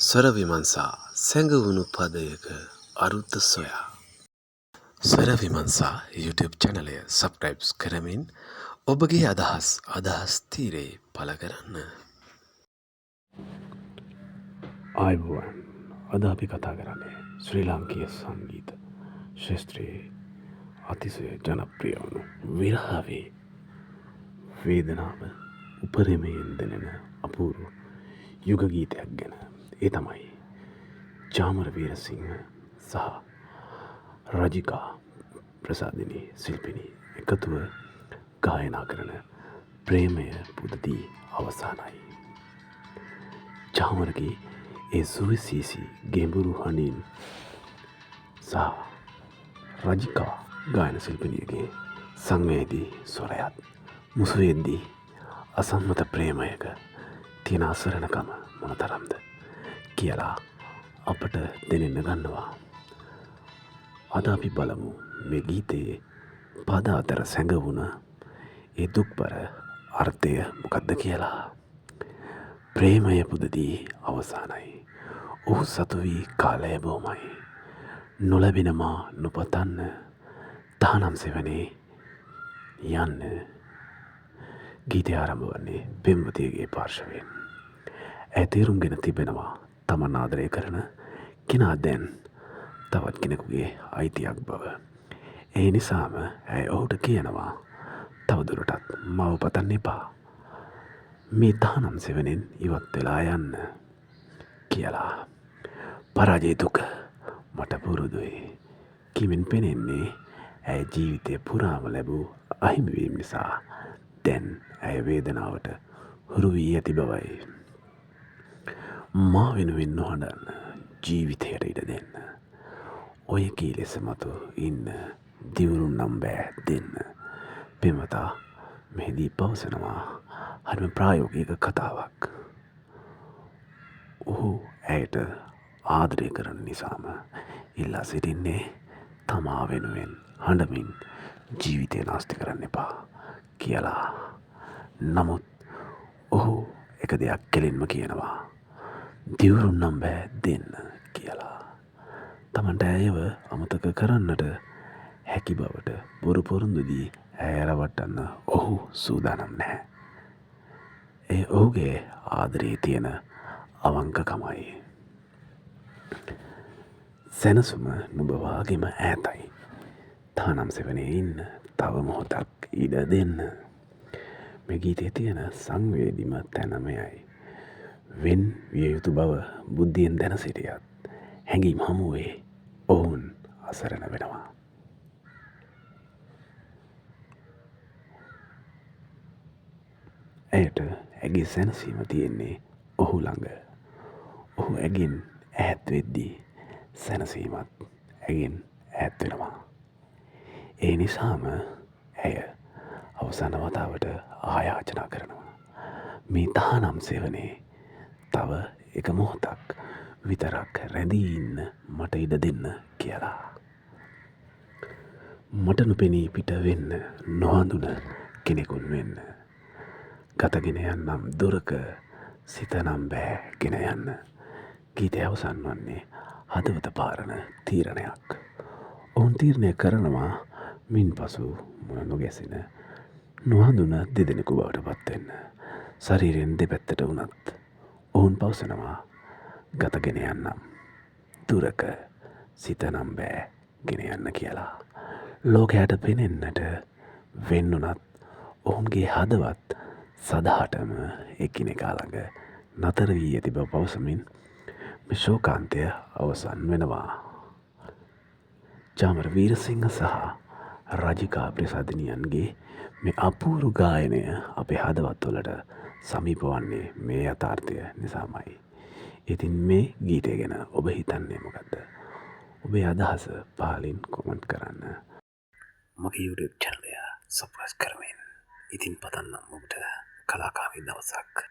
ස්වර විමර්ශා සැඟවුණු පදයක අරුත සොයා. ස්වර විමර්ශා YouTube චැනලය subscribe කරමින් ඔබගේ අදහස් තීරේ පළ කරන්න. ආයුබෝවන්. අද අපි කතා කරන්නේ ශ්‍රී ලාංකීය සංගීත ශාස්ත්‍රයේ අතිශය ජනප්‍රිය වුණු විරහවේ වේදනාව උපරිමයෙන් දැනෙන අපූර්ව යුග ගීතයක් ගැන. ඒ තමයි චාමර වීරසිංහ සහ රජිකා ප්‍රසාදිනී ශිල්පිනී එකතුව ගායනා කරන ප්‍රේමය පුදදී අවසානයි. චාමරගේ ඒ සුවිශේෂී ගැඹුරු හඬින් සහ රජිකා ගායන ශිල්පිනියගේ සංවේදී ස්වරයත් මුසුවෙද්දී අසම්මත ප්‍රේමයක තියෙන අසරණකම මොනතරම්ද කියලා අපට දැනෙන්න ගන්නවා. අද අපි බලමු මේ ගීතයේ පද අතර සැඟවුණ ඒ දුක්බර අර්ථය මොකක්ද කියලා. ප්‍රේමය පුදදී අවසානයි. ඔහු සතු වී කාලය බොමයි. නොලැබෙනමා නොපතන්න තහනම් සෙවනේ යන්න. ගීතය ආරම්භ වන්නේ පෙම්වතියගේ පාර්ශවයෙන්. ඇය තේරුම්ගෙන තිබෙනවා තමන් ආදරය කරන කෙනා දැන් තවත් කෙනෙකුගේ අයිතියක් බව. ඒ නිසාම ඇය ඔහුට කියනවා තවදුරටත් මව පතන්න එපා. මේ තහනම් සෙවනෙන් ඉවත් වෙලා යන්න කියලා. පරාජය දුක මට පුරුදුයි කිමින් පෙනෙන්නේ ඇය ජීවිතය පුරාම ලැබූ අහිමිවීම නිසා දැන් ඇය වේදනාවට හුරු වී ඇති බවයි. මා වෙනුවෙන් නොහඬන්න ජීවිතයට ඉඩ දෙන්න. ඔය කී ලෙස මතු ඉන්න දිවුරුන් නම් බෑ දෙන්න. පෙම්වතා මෙහිදී පවසනවා හරිම ප්‍රායෝගික කතාවක්. ඔහු ඇයට ආදරය කරන නිසාම ඉල්ලා සිටින්නේ තමා වෙනුවෙන් හඬමින් ජීවිතය නාස්ති කරන්න එපා කියලා. නමුත් ඔහු එක දෙයක් කෙලින්ම කියනවා දිවුරුන් නම් බෑ දෙන්න කියලා. තමන්ට ඇයව අමතක කරන්නට හැකි බවට බොරු පොරොන්දුදී ඇය රවට්ටන්න ඔහු සූදානම් නැහැ. ඒ ඔහුගේ ආදරයේ තියෙන අවංකකමයි. සැනසුම නුඹ වාගේම ඈතයි. තහනම් සෙවනේ ඉන්න තව මොහොතක් ඉඩ දෙන්න. මේ ගීතයේ තියෙන සංවේදීම තැන මෙයයි. වෙන් විය යුතු බව බුද්ධියෙන් දැන සිටියත් හැඟීම් හමුවේ ඔවුන් අසරණ වෙනවා. ඇයට ඇගේ සැනසීම තියෙන්නේ ඔහු ළඟ. ඔහු ඇගෙන් ඈත් වෙද්දී සැනසීමත් ඇගෙන් ඈත් වෙනවා. ඒ නිසාම ඇය අවසාන වතාවට ආයාචනා කරනවා මේ තහනම් සෙවනේ තව එක මොහොතක් විතරක් රැඳී ඉන්න මට ඉඩ දෙන්න කියලා. මට නොපෙනී පිට වෙන්න නොහඳුන කෙනෙකුන් වෙන්න. ගතගෙන යන්නම් දුරක සිතනම් බෑ ගෙන යන්න. ගීතය අවසන් වන්නේ හදවත පාරන තීරණයක්. ඔවුන් තීරණය කරනවා මින් පසු මුණ නොගැසෙන නොහඳුන දෙදෙනෙකු බවට පත්වෙන්න. ශරීරයෙන් දෙපැත්තට වුණත් ඔවුන් පවසනවා ගතගෙන යන්නම් දුරක සිතනම් බෑ ගෙන යන්න කියලා. ලෝකයට පෙනෙන්නට වෙන්නුනත් ඔවුන්ගේ හදවත් සදහටම එකිනෙකා ළඟ නතර වී ඇති බව පවසමින් මේ ශෝකාන්තය අවසන් වෙනවා. චාමර වීරසිංහ සහ රජිකා ප්‍රසාදිනියන්ගේ මේ අපූරු ගායනය අපේ හදවත්වලට සමීප වන්නේ මේ යථාර්ථය නිසාමයි. ඉතින් මේ ගීතය ගැන ඔබ හිතන්නේ මොකක්ද? ඔබේ අදහස පහලින් කොමන්ට් කරන්න. මගේ YouTube චැනලය සබ්ස්ක්‍රයිබ් කරමින් ඉතින් පතන්නම් ඔබට කලාකාරී දවසක්.